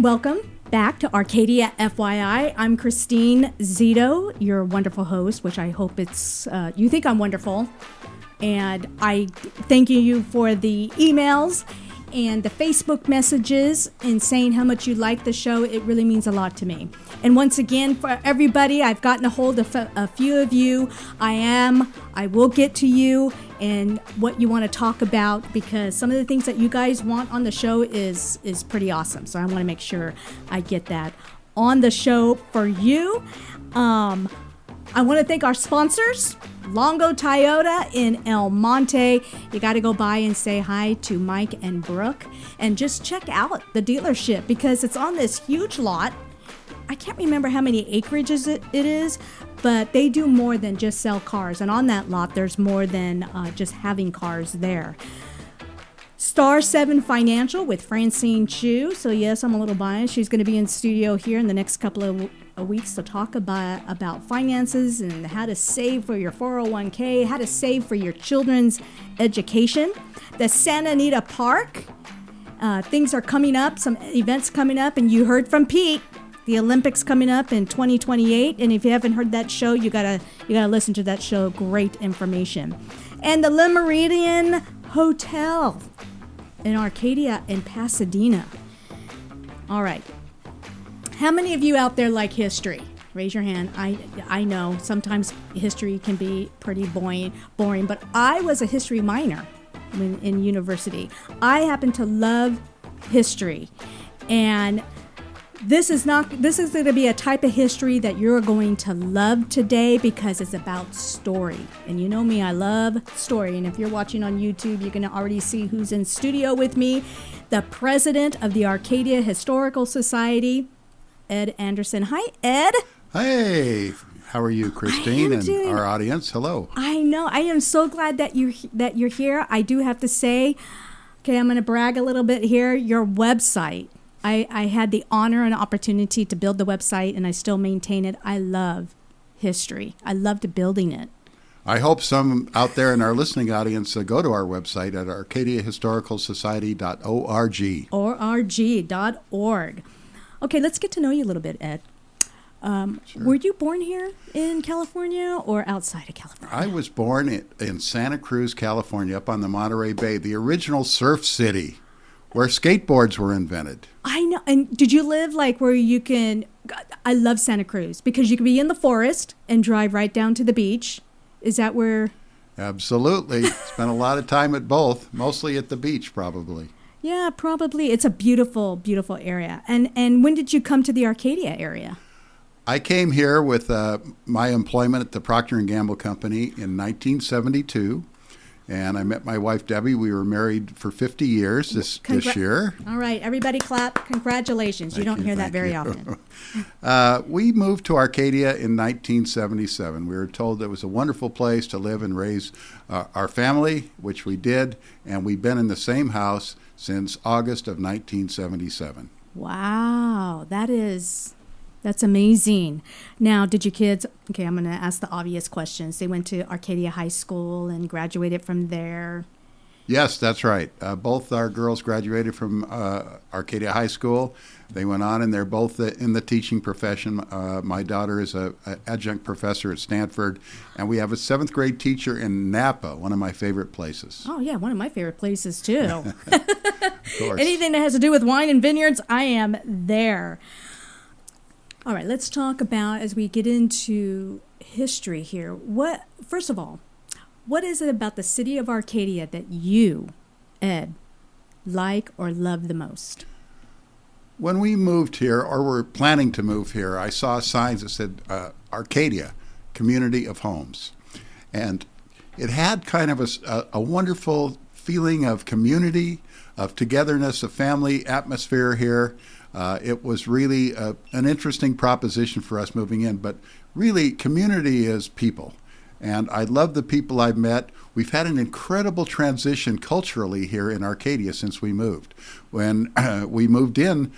and welcome back to Arcadia FYI. I'm Christine Zito, your wonderful host, which I hope you think I'm wonderful. And I thank you for the emails and the Facebook messages and saying how much you like the show. It really means a lot to me. And once again, for everybody, I've gotten a hold of a few of you. I will get to you and what you want to talk about, because some of the things that you guys want on the show is pretty awesome. So I want to make sure I get that on the show for you. I want to thank our sponsors, Longo Toyota in El Monte. You got to go by and say hi to Mike and Brooke and just check out the dealership, because it's on this huge lot. I can't remember how many acreages it is, but they do more than just sell cars. And on that lot, there's more than just having cars there. Star 7 Financial with Francine Chu. So yes, I'm a little biased. She's going to be in studio here in the next couple of weeks to talk about finances and how to save for your 401k, how to save for your children's education. The Santa Anita Park, things are coming up, some events coming up, and you heard from Pete. The Olympics coming up in 2028, and if you haven't heard that show, you gotta listen to that show. Great information. And the Le Meridien Hotel in Arcadia in Pasadena. All right. How many of you out there like history? Raise your hand. I know sometimes history can be pretty boring, but I was a history minor in university. I happen to love history, and this is going to be a type of history that you're going to love today, because it's about story. And you know me, I love story. And if you're watching on YouTube, you can already see who's in studio with me. The president of the Arcadia Historical Society, Ed Anderson. Hi, Ed. Hey, how are you, Christine, and our audience? Hello. I know. I am so glad that you're here. I do have to say, okay, I'm going to brag a little bit here. Your website. I had the honor and opportunity to build the website, and I still maintain it. I love history. I loved building it. I hope some out there in our listening audience go to our website at arcadiahistoricalsociety.org. Org.org. Okay, let's get to know you a little bit, Ed. Sure. Were you born here in California or outside of California? I was born in Santa Cruz, California, up on the Monterey Bay, the original surf city, where skateboards were invented. I know. And did you live like where you can... I love Santa Cruz because you can be in the forest and drive right down to the beach. Is that where... Absolutely. Spent a lot of time at both, mostly at the beach, probably. Yeah, probably. It's a beautiful, beautiful area. And when did you come to the Arcadia area? I came here with my employment at the Procter & Gamble Company in 1972. And I met my wife, Debbie. We were married for 50 years this year. All right. Everybody clap. Congratulations. You don't hear that very often. We moved to Arcadia in 1977. We were told it was a wonderful place to live and raise our family, which we did. And we've been in the same house since August of 1977. Wow. That's amazing. Now, did your kids, okay, I'm going to ask the obvious questions. They went to Arcadia High School and graduated from there. Yes, that's right. Both our girls graduated from Arcadia High School. They went on, and they're both in the teaching profession. My daughter is an adjunct professor at Stanford, and we have a 7th grade teacher in Napa, one of my favorite places. Oh, yeah, one of my favorite places, too. Of course. Anything that has to do with wine and vineyards, I am there. All right, let's talk about, as we get into history here, first of all, what is it about the city of Arcadia that you, Ed, like or love the most? When we moved here, or were planning to move here, I saw signs that said Arcadia, Community of Homes. And it had kind of a wonderful feeling of community, of togetherness, of family atmosphere here. It was really an interesting proposition for us moving in, but really community is people. And I love the people I've met. We've had an incredible transition culturally here in Arcadia since we moved. When we moved in,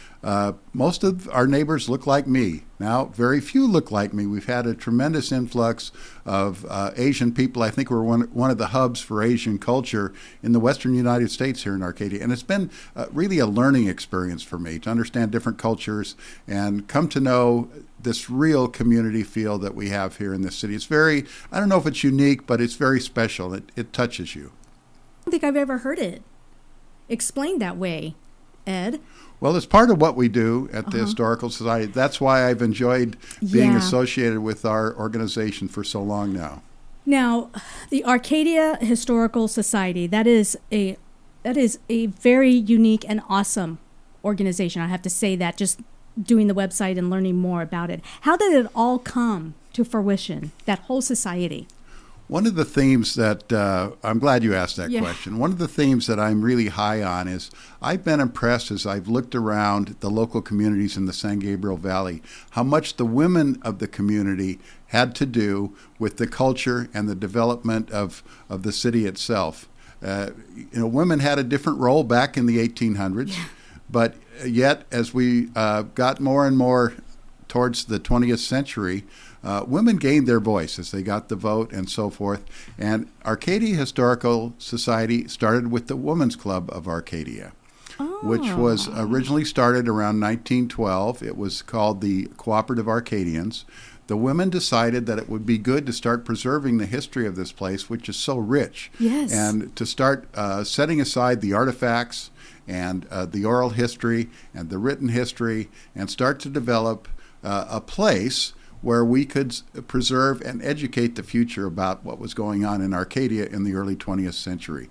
most of our neighbors look like me. Now, very few look like me. We've had a tremendous influx of Asian people. I think we're one of the hubs for Asian culture in the western United States here in Arcadia. And it's been really a learning experience for me to understand different cultures and come to know this real community feel that we have here in this city. It's very, I don't know if it's unique, but it's very special. It touches you. I don't think I've ever heard it explained that way, Ed. Well, it's part of what we do at the Historical Society. That's why I've enjoyed being associated with our organization for so long now. Now, the Arcadia Historical Society, that is a very unique and awesome organization. I have to say that, just doing the website and learning more about it. How did it all come to fruition, that whole society? One of the themes that, I'm glad you asked that question. One of the themes that I'm really high on is I've been impressed as I've looked around the local communities in the San Gabriel Valley, how much the women of the community had to do with the culture and the development of the city itself. Women had a different role back in the 1800s, but yet as we got more and more towards the 20th century, women gained their voice as they got the vote and so forth. And Arcadia Historical Society started with the Women's Club of Arcadia, which was originally started around 1912. It was called the Cooperative Arcadians. The women decided that it would be good to start preserving the history of this place, which is so rich, and to start setting aside the artifacts and the oral history and the written history and start to develop a place where we could preserve and educate the future about what was going on in Arcadia in the early 20th century.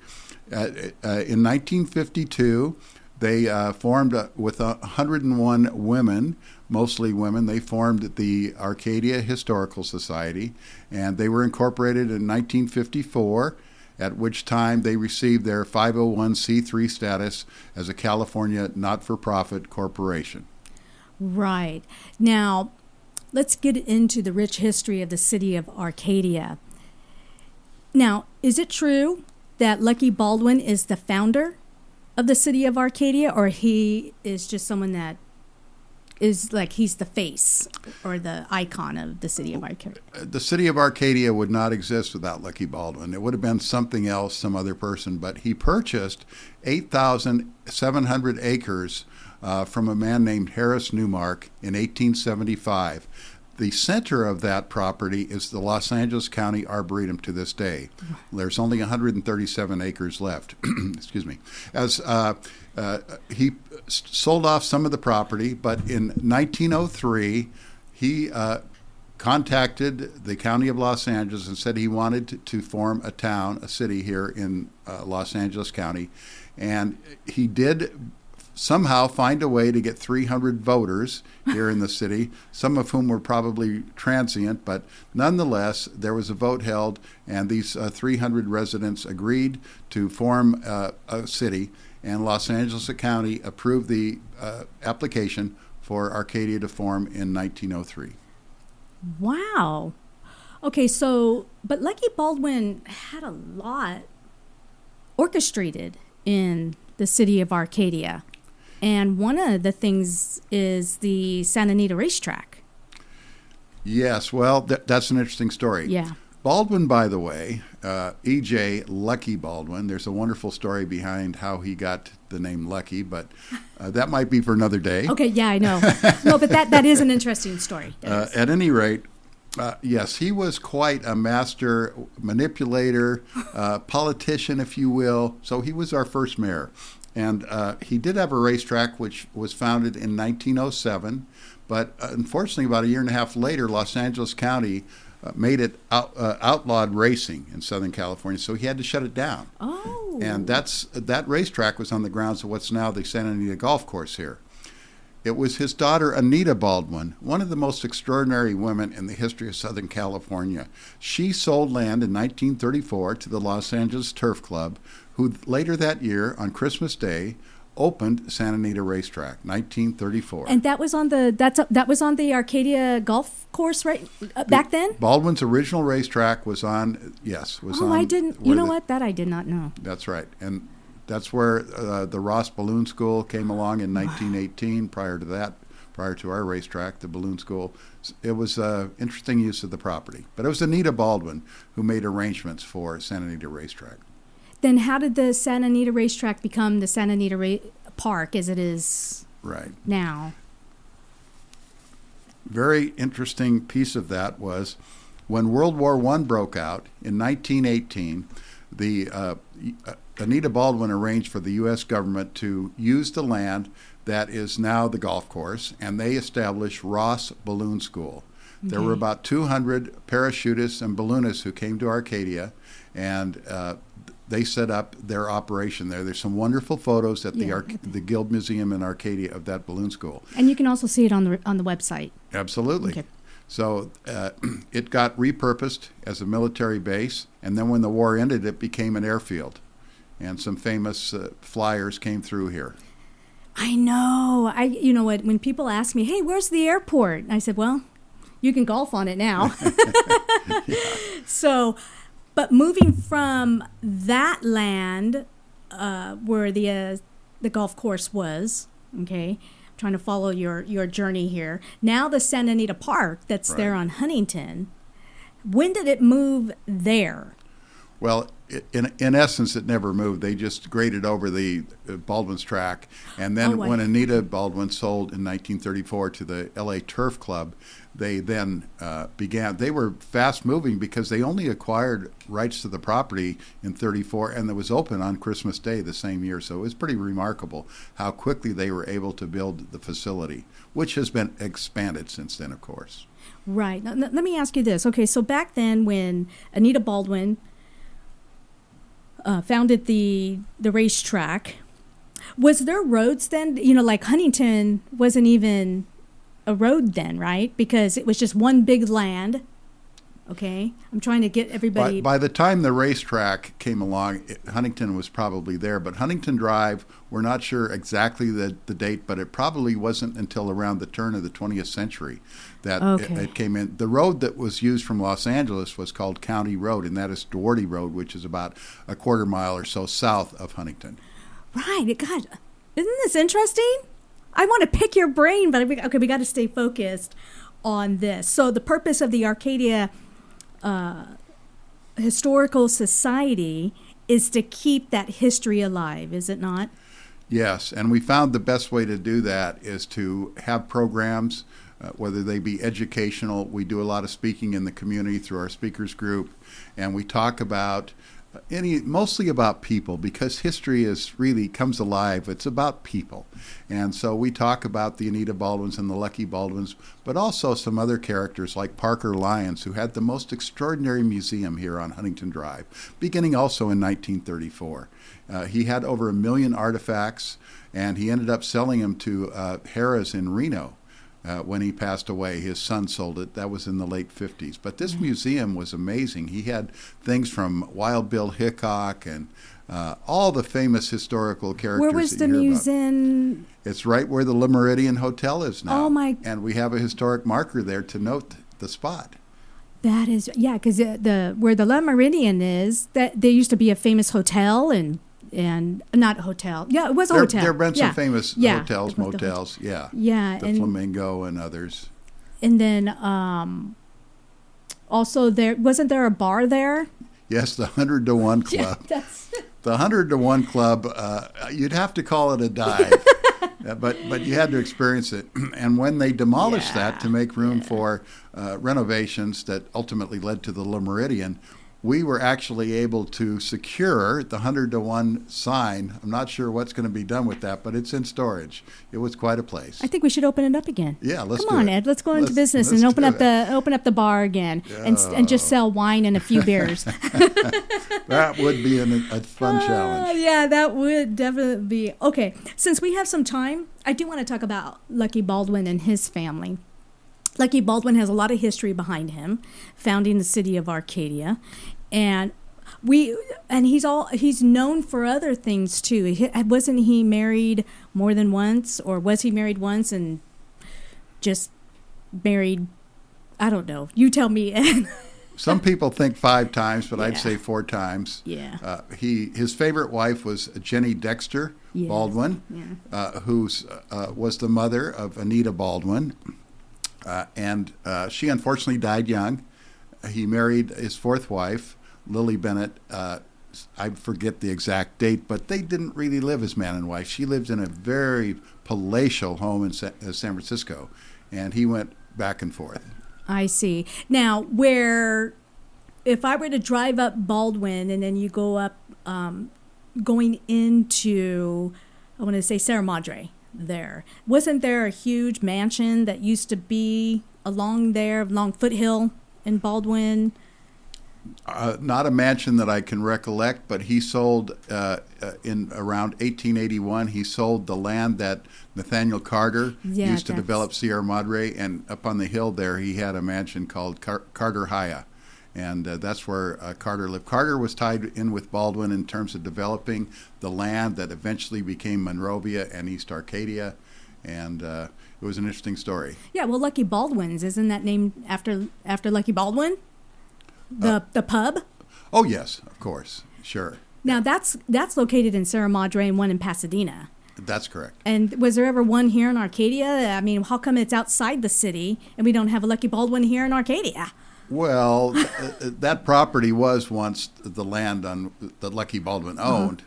In 1952, they formed with 101 women, mostly women. They formed the Arcadia Historical Society, and they were incorporated in 1954, at which time they received their 501c3 status as a California not-for-profit corporation. Right. Now, let's get into the rich history of the city of Arcadia. Now, is it true that Lucky Baldwin is the founder of the city of Arcadia, or he is just someone that is like he's the face or the icon of the city of Arcadia? The city of Arcadia would not exist without Lucky Baldwin. It would have been something else, some other person, but he purchased 8,700 acres from a man named Harris Newmark in 1875. The center of that property is the Los Angeles County Arboretum to this day. There's only 137 acres left. Excuse me. As he sold off some of the property, but in 1903, he contacted the County of Los Angeles and said he wanted to form a town, a city here in Los Angeles County. And he did somehow find a way to get 300 voters here in the city, some of whom were probably transient, but nonetheless, there was a vote held, and these 300 residents agreed to form a city, and Los Angeles County approved the application for Arcadia to form in 1903. Wow. Okay, but Lucky Baldwin had a lot orchestrated in the city of Arcadia. And one of the things is the Santa Anita racetrack. Yes, well, that's an interesting story. Yeah. Baldwin, by the way, E.J. Lucky Baldwin, there's a wonderful story behind how he got the name Lucky, but that might be for another day. Okay, yeah, I know. No, but that is an interesting story. At any rate, yes, he was quite a master manipulator, politician, if you will. So he was our first mayor. And he did have a racetrack which was founded in 1907, but unfortunately about a year and a half later, Los Angeles County made it outlawed racing in Southern California, so he had to shut it down. Oh. And that racetrack was on the grounds of what's now the Santa Anita Golf Course here. It was his daughter, Anita Baldwin, one of the most extraordinary women in the history of Southern California. She sold land in 1934 to the Los Angeles Turf Club, who later that year, on Christmas Day, opened Santa Anita Racetrack, 1934. And that was on the Arcadia golf course, right? Back then? Baldwin's original racetrack was on. I didn't. You know what? That I did not know. That's right, and that's where the Ross Balloon School came along in 1918. Prior to our racetrack, the Balloon School, it was interesting use of the property. But it was Anita Baldwin who made arrangements for Santa Anita Racetrack. Then how did the Santa Anita Racetrack become the Santa Anita Park as it is now? Very interesting piece of that was when World War I broke out in 1918, the Anita Baldwin arranged for the U.S. government to use the land that is now the golf course, and they established Ross Balloon School. Okay. There were about 200 parachutists and balloonists who came to Arcadia, and they set up their operation there. There's some wonderful photos at the Guild Museum in Arcadia of that balloon school. And you can also see it on the website. Absolutely. Okay. So it got repurposed as a military base, and then when the war ended, it became an airfield. And some famous flyers came through here. I know. You know what? When people ask me, "Hey, where's the airport?" I said, "Well, you can golf on it now." Yeah. So, but moving from that land where the golf course was, okay, I'm trying to follow your journey here. Now the Santa Anita Park that's there on Huntington. When did it move there? Well, in essence, it never moved. They just graded over the Baldwin's track. And then when Anita Baldwin sold in 1934 to the L.A. Turf Club, they then began. They were fast moving because they only acquired rights to the property in 34, and it was open on Christmas Day the same year. So it was pretty remarkable how quickly they were able to build the facility, which has been expanded since then, of course. Right. Now, let me ask you this. Okay, so back then when Anita Baldwin founded the racetrack, was there roads then? You know, like Huntington wasn't even a road then, right? Because it was just one big land. Okay, I'm trying to get everybody. By the time the racetrack came along, Huntington was probably there. But Huntington Drive, we're not sure exactly the date, but it probably wasn't until around the turn of the 20th century that it came in. The road that was used from Los Angeles was called County Road, and that is Duarte Road, which is about a quarter mile or so south of Huntington. Right. God, isn't this interesting? I want to pick your brain, but we got to stay focused on this. So the purpose of the Arcadia Historical Society is to keep that history alive, is it not? Yes, and we found the best way to do that is to have programs, whether they be educational. We do a lot of speaking in the community through our speakers group, and we talk about mostly about people, because history really comes alive. It's about people. And so we talk about the Anita Baldwins and the Lucky Baldwins, but also some other characters like Parker Lyons, who had the most extraordinary museum here on Huntington Drive, beginning also in 1934. He had over 1 million artifacts, and he ended up selling them to Harrah's in Reno. When he passed away, his son sold it. That was in the late 50s. But this museum was amazing. He had things from Wild Bill Hickok and all the famous historical characters. Where was the museum? It's right where the Le Méridien Hotel is now. Oh my! And we have a historic marker there to note the spot. That is, yeah, because where the Le Méridien is, that there used to be a famous hotel and not a hotel. Yeah, it was a hotel. There have been some famous hotels, motels. Yeah. Yeah. The Flamingo and others. And then also wasn't there a bar there? Yes, the 100 to 1 Club. Yeah, the 100 to 1 Club, you'd have to call it a dive. But you had to experience it. And when they demolished that to make room for renovations that ultimately led to the Le Méridien, we were actually able to secure the 100 to 1 sign. I'm not sure what's going to be done with that, but it's in storage. It was quite a place. I think we should open it up again. Yeah, let's do it. Come on, Ed. Let's go into business and open up the bar again and just sell wine and a few beers. That would be a fun challenge. Yeah, that would definitely be. Okay, since we have some time, I do want to talk about Lucky Baldwin and his family. Lucky Baldwin has a lot of history behind him, founding the city of Arcadia. And he's known for other things too. Wasn't he married more than once, or was he married once and just married? I don't know. You tell me. Some people think 5 times, but I'd Yeah. say 4 times. Yeah. His favorite wife was Jenny Dexter Yes. Baldwin, Yeah. who was the mother of Anita Baldwin, and she unfortunately died young. He married his 4th wife, Lily Bennett. I forget the exact date, but they didn't really live as man and wife. She lived in a very palatial home in San Francisco, and he went back and forth. I see. Now, if I were to drive up Baldwin and then you go up, going into, I want to say Sierra Madre there, wasn't there a huge mansion that used to be along Foothill in Baldwin? Not a mansion that I can recollect, but he sold in around 1881. He sold the land that Nathaniel Carter used to develop Sierra Madre, and up on the hill there, he had a mansion called Carter Haya, and that's where Carter lived. Carter was tied in with Baldwin in terms of developing the land that eventually became Monrovia and East Arcadia, and it was an interesting story. Yeah, well, Lucky Baldwins, isn't that named after Lucky Baldwin? The pub? Oh, yes, of course. Sure. Now, that's located in Sierra Madre and one in Pasadena. That's correct. And was there ever one here in Arcadia? I mean, how come it's outside the city and we don't have a Lucky Baldwin here in Arcadia? Well, that property was once the land on that Lucky Baldwin owned.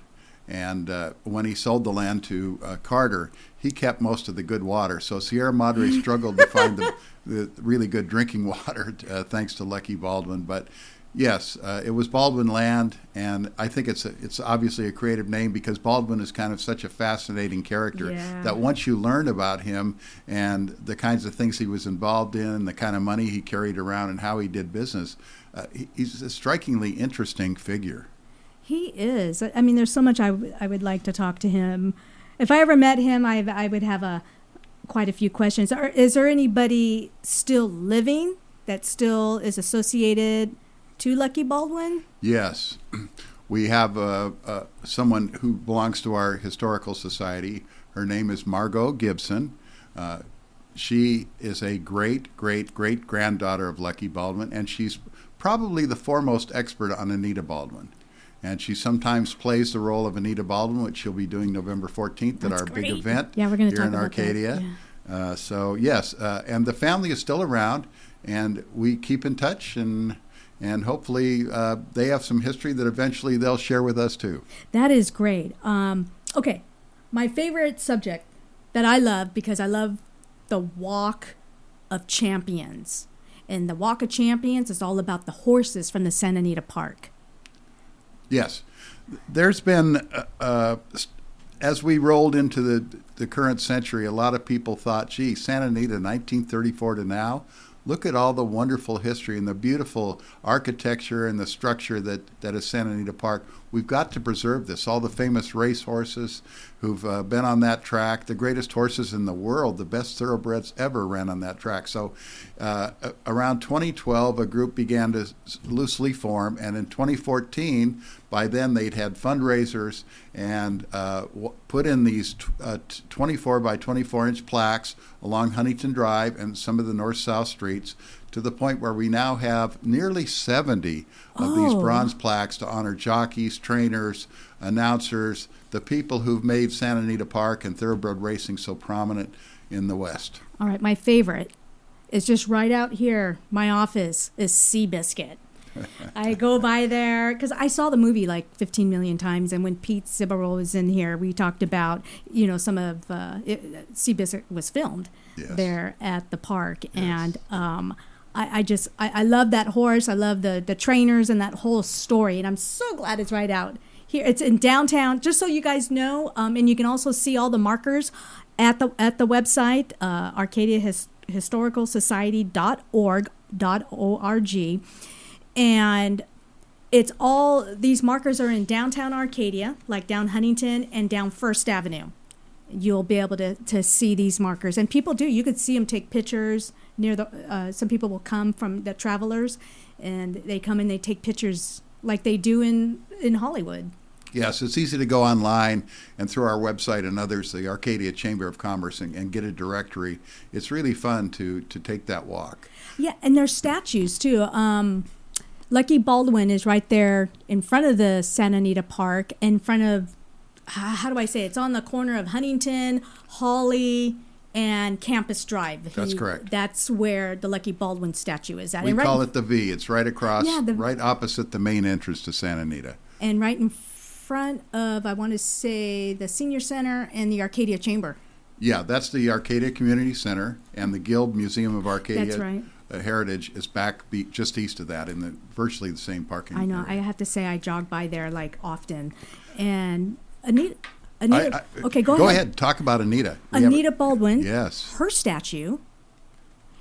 And when he sold the land to Carter, he kept most of the good water. So Sierra Madre struggled to find the really good drinking water, thanks to Lucky Baldwin. But yes, it was Baldwin land, and I think it's obviously a creative name because Baldwin is kind of such a fascinating character that once you learn about him and the kinds of things he was involved in, the kind of money he carried around, and how he did business, he's a strikingly interesting figure. He is. I mean, there's so much I would like to talk to him. If I ever met him, I would have quite a few questions. Is there anybody still living that still is associated to Lucky Baldwin? Yes. We have someone who belongs to our historical society. Her name is Margot Gibson. She is a great-great-great-granddaughter of Lucky Baldwin, and she's probably the foremost expert on Anita Baldwin. And she sometimes plays the role of Anita Baldwin, which she'll be doing November 14th at our big event we're going to here talk in about Arcadia. That. So, yes, and the family is still around, and we keep in touch, and hopefully they have some history that eventually they'll share with us, too. That is great. Okay, my favorite subject that I love, because I love the Walk of Champions. And the Walk of Champions is all about the horses from the Santa Anita Park. Yes. There's been, as we rolled into the current century, a lot of people thought, gee, Santa Anita 1934 to now, look at all the wonderful history and the beautiful architecture and the structure that is Santa Anita Park. We've got to preserve this. All the famous race horses who've been on that track, the greatest horses in the world, the best thoroughbreds ever ran on that track. So around 2012, a group began to loosely form, and in 2014, by then they'd had fundraisers and put in these 24 by 24 inch plaques along Huntington Drive and some of the north-south streets, to the point where we now have nearly 70 of these bronze plaques to honor jockeys, trainers, announcers, the people who've made Santa Anita Park and thoroughbred racing so prominent in the West. All right, my favorite is just right out here. My office is Seabiscuit. I go by there because I saw the movie like 15 million times, and when Pete Zibarol was in here, we talked about, some of Seabiscuit was filmed there at the park, and I love that horse. I love the trainers and that whole story, and I'm so glad it's right out here. It's in downtown, just so you guys know, and you can also see all the markers at the website, Arcadia Historical Society.org. And it's all, these markers are in downtown Arcadia, like down Huntington and down First Avenue. You'll be able to see these markers. And people do. You could see them take pictures near some people will come from the travelers, and they come and they take pictures like they do in Hollywood. Yes, it's easy to go online and through our website and others, the Arcadia Chamber of Commerce, and get a directory. It's really fun to take that walk. Yeah, and there's statues too. Lucky Baldwin is right there in front of the Santa Anita Park, in front of, how do I say it? It's on the corner of Huntington, Hawley, and Campus Drive. That's correct. That's where the Lucky Baldwin statue is at. We call it the V. It's right across, right opposite the main entrance to Santa Anita. And right in front of, I want to say, the Senior Center and the Arcadia Chamber. Yeah, that's the Arcadia Community Center, and the Guild Museum of Arcadia. That's right. Heritage is back just east of that in virtually the same parking I know. area. I have to say I jog by there like often. And Anita, okay, go ahead. Talk about Anita. Anita Baldwin. Yes. Her statue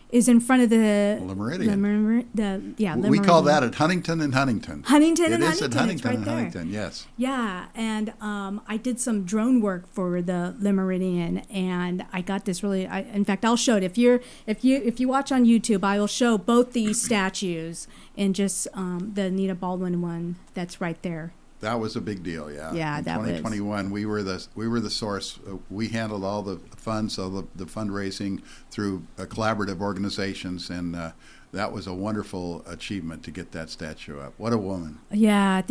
is in front of the Le Meridian. We call that at Huntington and Huntington. Huntington. It's right there. Huntington, yes. Yeah, and I did some drone work for the Le Meridian, and I got this really. In fact, I'll show it if you watch on YouTube. I will show both these statues and just the Anita Baldwin one that's right there. That was a big deal, yeah. Yeah, in that 2021, we were the source. We handled all the funds, all the fundraising through collaborative organizations, and that was a wonderful achievement to get that statue up. What a woman! Yeah,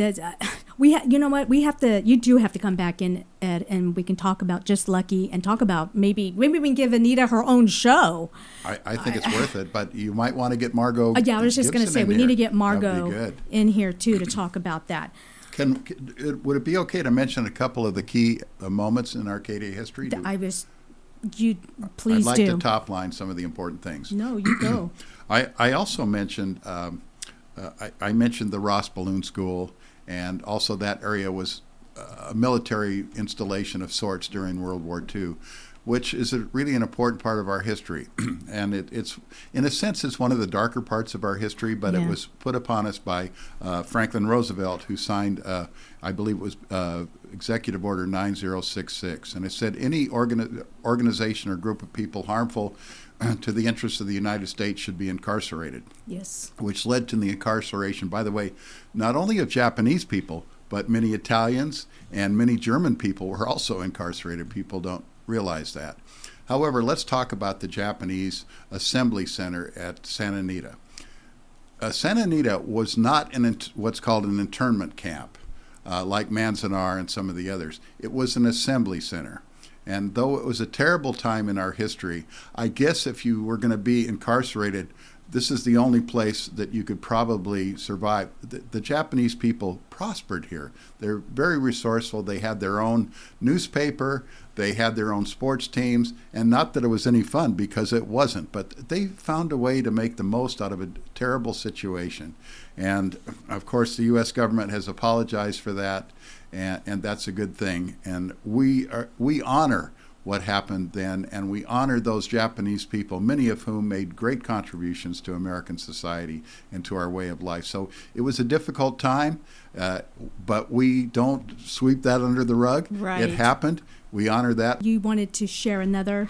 you know what? You do have to come back in, Ed, and we can talk about just Lucky and talk about maybe we can give Anita her own show. I think it's worth it, but you might want to get Margot. Yeah, I was just going to say we need to get Margot in here too to talk about that. Would it be okay to mention a couple of the key moments in Arcadia history? Please I'd like do. to top line some of the important things. No, you go. I also mentioned I mentioned the Ross Balloon School, and also that area was a military installation of sorts during World War II, which is really an important part of our history. And it's, in a sense, it's one of the darker parts of our history, but it was put upon us by Franklin Roosevelt, who signed, I believe it was Executive Order 9066. And it said any organization or group of people harmful to the interests of the United States should be incarcerated. Yes. Which led to the incarceration, by the way, not only of Japanese people, but many Italians and many German people were also incarcerated. People don't realize that. However, let's talk about the Japanese Assembly Center at Santa Anita. Santa Anita was not what's called an internment camp, like Manzanar and some of the others. It was an assembly center. And though it was a terrible time in our history, I guess if you were going to be incarcerated, this is the only place that you could probably survive. The Japanese people prospered here. They're very resourceful. They had their own newspaper. They had their own sports teams. And not that it was any fun, because it wasn't. But they found a way to make the most out of a terrible situation. And, of course, the U.S. government has apologized for that, and that's a good thing. And we honor what happened then, and we honor those Japanese people, many of whom made great contributions to American society and to our way of life. So it was a difficult time, but we don't sweep that under the rug. Right. It happened. We honor that. You wanted to share another?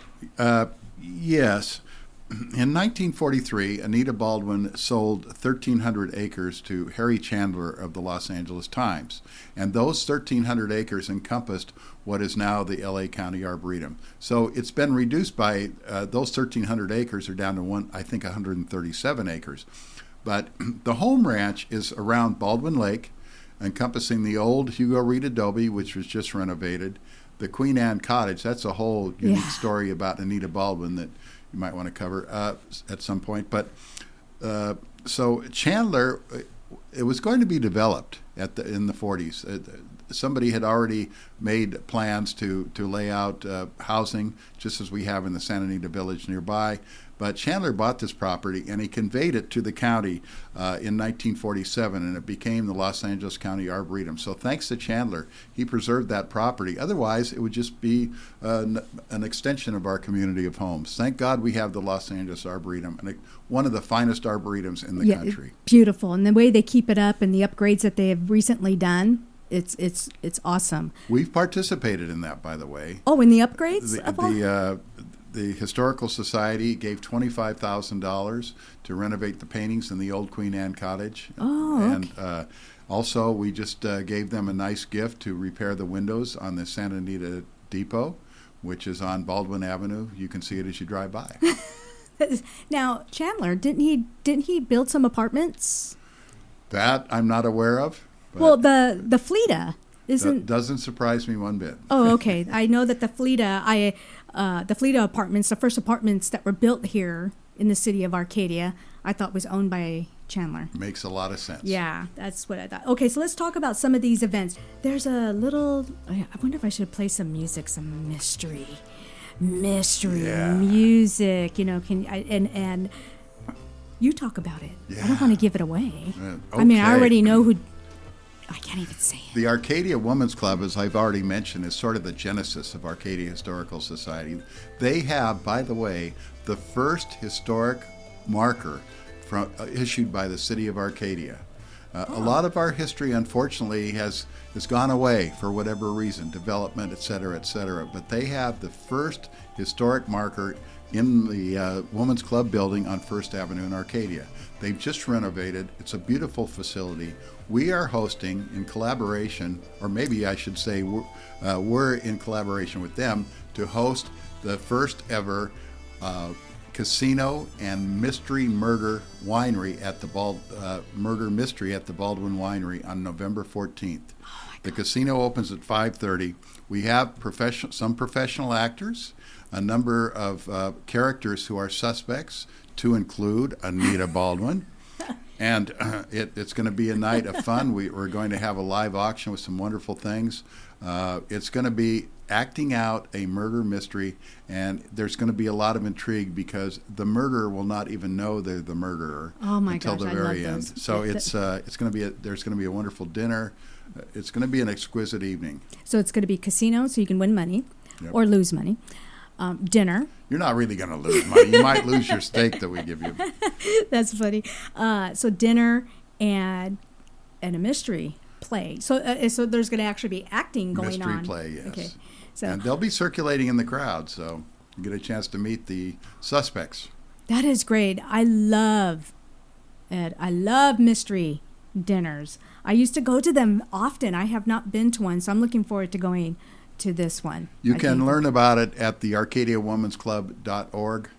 Yes. In 1943, Anita Baldwin sold 1,300 acres to Harry Chandler of the Los Angeles Times. And those 1,300 acres encompassed what is now the LA County Arboretum. So it's been reduced by, those 1,300 acres are down to 137 acres. But the home ranch is around Baldwin Lake, encompassing the old Hugo Reed adobe, which was just renovated, the Queen Anne Cottage. That's a whole unique story about Anita Baldwin that you might want to cover at some point. But so Chandler, it was going to be developed in the 40s. Somebody had already made plans to lay out housing, just as we have in the Santa Anita Village nearby. But Chandler bought this property, and he conveyed it to the county in 1947, and it became the Los Angeles County Arboretum. So thanks to Chandler, he preserved that property. Otherwise, it would just be an extension of our community of homes. Thank God we have the Los Angeles Arboretum, and one of the finest arboretums in the country. Beautiful. And the way they keep it up and the upgrades that they have recently done, it's awesome. We've participated in that, by the way. Oh, in the upgrades? The Historical Society gave $25,000 to renovate the paintings in the old Queen Anne Cottage. Oh, and okay. Also, we just gave them a nice gift to repair the windows on the Santa Anita Depot, which is on Baldwin Avenue. You can see it as you drive by. Now, Chandler, didn't he build some apartments? That I'm not aware of. Well, the Fleta That doesn't surprise me one bit. Oh, okay. I know that the Fleta apartments, the first apartments that were built here in the city of Arcadia, I thought was owned by Chandler. Makes a lot of sense. Yeah, that's what I thought. Okay, so let's talk about some of these events. There's a little, I wonder if I should play some music, some mystery music, and you talk about it. Yeah. I don't want to give it away. Okay. I mean, I already know who, I can't even say it. The Arcadia Women's Club, as I've already mentioned, is sort of the genesis of Arcadia Historical Society. They have, by the way, the first historic marker issued by the city of Arcadia. A lot of our history, unfortunately, has gone away for whatever reason, development, et cetera, but they have the first historic marker in the Women's Club building on First Avenue in Arcadia. They've just renovated. It's a beautiful facility. We are hosting in collaboration, or maybe I should say we're in collaboration with them to host the first ever casino and mystery murder winery at the murder mystery at the Baldwin Winery on November 14th. The casino opens at 5:30. We have some professional actors, a number of characters who are suspects, to include Anita Baldwin. And it's going to be a night of fun. We're going to have a live auction with some wonderful things. It's going to be acting out a murder mystery, and there's going to be a lot of intrigue because the murderer will not even know they're the murderer until the very end. So there's going to be a wonderful dinner. It's going to be an exquisite evening. So it's going to be casino, so you can win money or lose money. Dinner. You're not really going to lose money. You might lose your steak that we give you. That's funny. So dinner and a mystery play. So there's going to actually be acting going on. Mystery play, yes. Okay. So and they'll be circulating in the crowd, so you get a chance to meet the suspects. That is great. I love mystery dinners. I used to go to them often. I have not been to one, so I'm looking forward to going to this one. You can learn about it at the ArcadiaWomen'sClub.org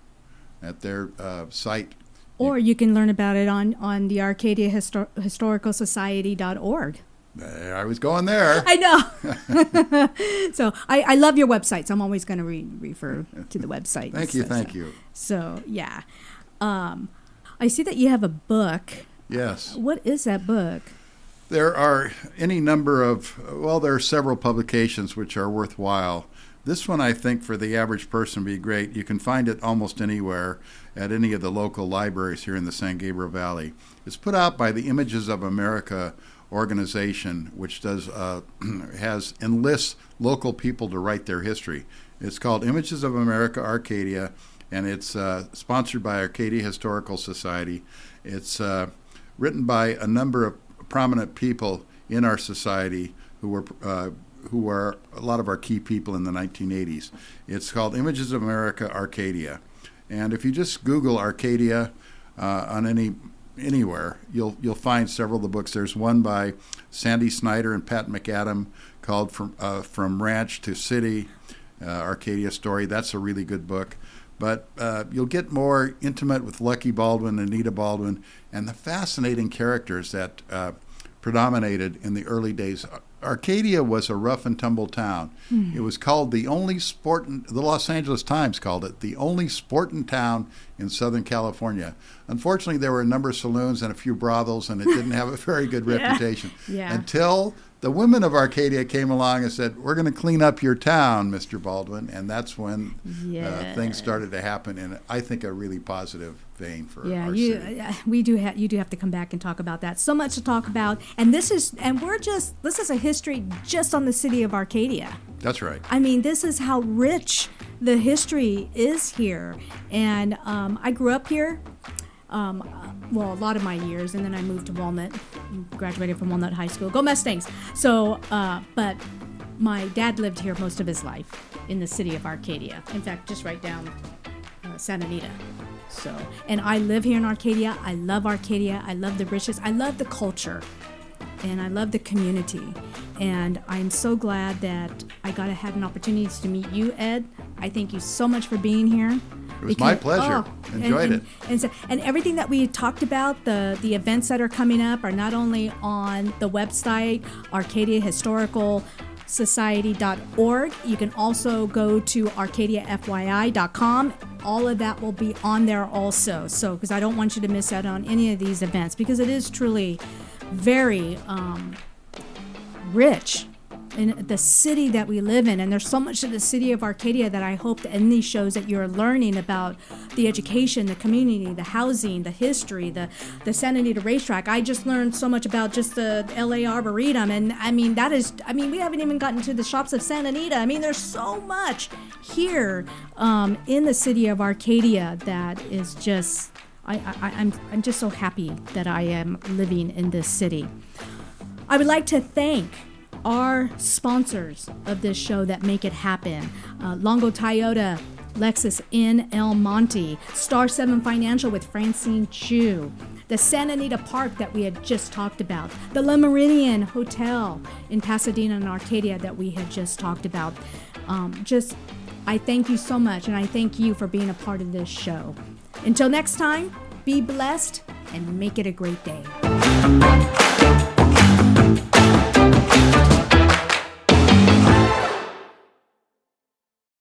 at their site. Or you can learn about it on the Arcadia Historical Society.org. I was going there. I know. So I love your website, so I'm always going to refer to the website. Thank you. So, yeah. I see that you have a book. Yes. What is that book? There are any number of, there are several publications which are worthwhile. This one, I think, for the average person would be great. You can find it almost anywhere at any of the local libraries here in the San Gabriel Valley. It's put out by the Images of America organization, which enlists local people to write their history. It's called Images of America Arcadia, and it's sponsored by Arcadia Historical Society. It's written by a number of prominent people in our society who were a lot of our key people in the 1980s. It's called Images of America Arcadia, and if you just Google Arcadia on anywhere, you'll find several of the books. There's one by Sandy Snyder and Pat McAdam called From Ranch to City, Arcadia Story. That's a really good book. But you'll get more intimate with Lucky Baldwin, Anita Baldwin, and the fascinating characters that predominated in the early days. Arcadia was a rough and tumble town. Mm. It was called the Los Angeles Times called it the only sporting town in Southern California. Unfortunately, there were a number of saloons and a few brothels, and it didn't have a very good reputation. Yeah. Until the women of Arcadia came along and said, "We're going to clean up your town, Mr. Baldwin," and that's when things started to happen in, I think, a really positive vein for our city. You do have to come back and talk about that. So much to talk about, and this is a history just on the city of Arcadia. That's right. I mean, this is how rich the history is here, and I grew up here. A lot of my years, and then I moved to Walnut, graduated from Walnut High School. Go Mustangs! So, but my dad lived here most of his life in the city of Arcadia. In fact, just right down Santa Anita. So, and I live here in Arcadia. I love Arcadia. I love the richness. I love the culture and I love the community. And I'm so glad that I had an opportunity to meet you, Ed. I thank you so much for being here. It was my pleasure. Enjoyed it. And everything that we talked about, the events that are coming up are not only on the website, Arcadia Historical Society.org. You can also go to ArcadiaFTY.com. All of that will be on there also. So, because I don't want you to miss out on any of these events, because it is truly very rich in the city that we live in. And there's so much of the city of Arcadia that I hope that in these shows that you're learning about the education, the community, the housing, the history, the Santa Anita racetrack. I just learned so much about just the LA Arboretum. And we haven't even gotten to the shops of Santa Anita. I mean, there's so much here in the city of Arcadia that is just, I'm just so happy that I am living in this city. I would like to thank our sponsors of this show that make it happen. Longo Toyota, Lexus in El Monte, Star 7 Financial with Francine Chu, the Santa Anita Park that we had just talked about, the Le Meridien Hotel in Pasadena and Arcadia that we had just talked about. I thank you so much, and I thank you for being a part of this show. Until next time, be blessed and make it a great day.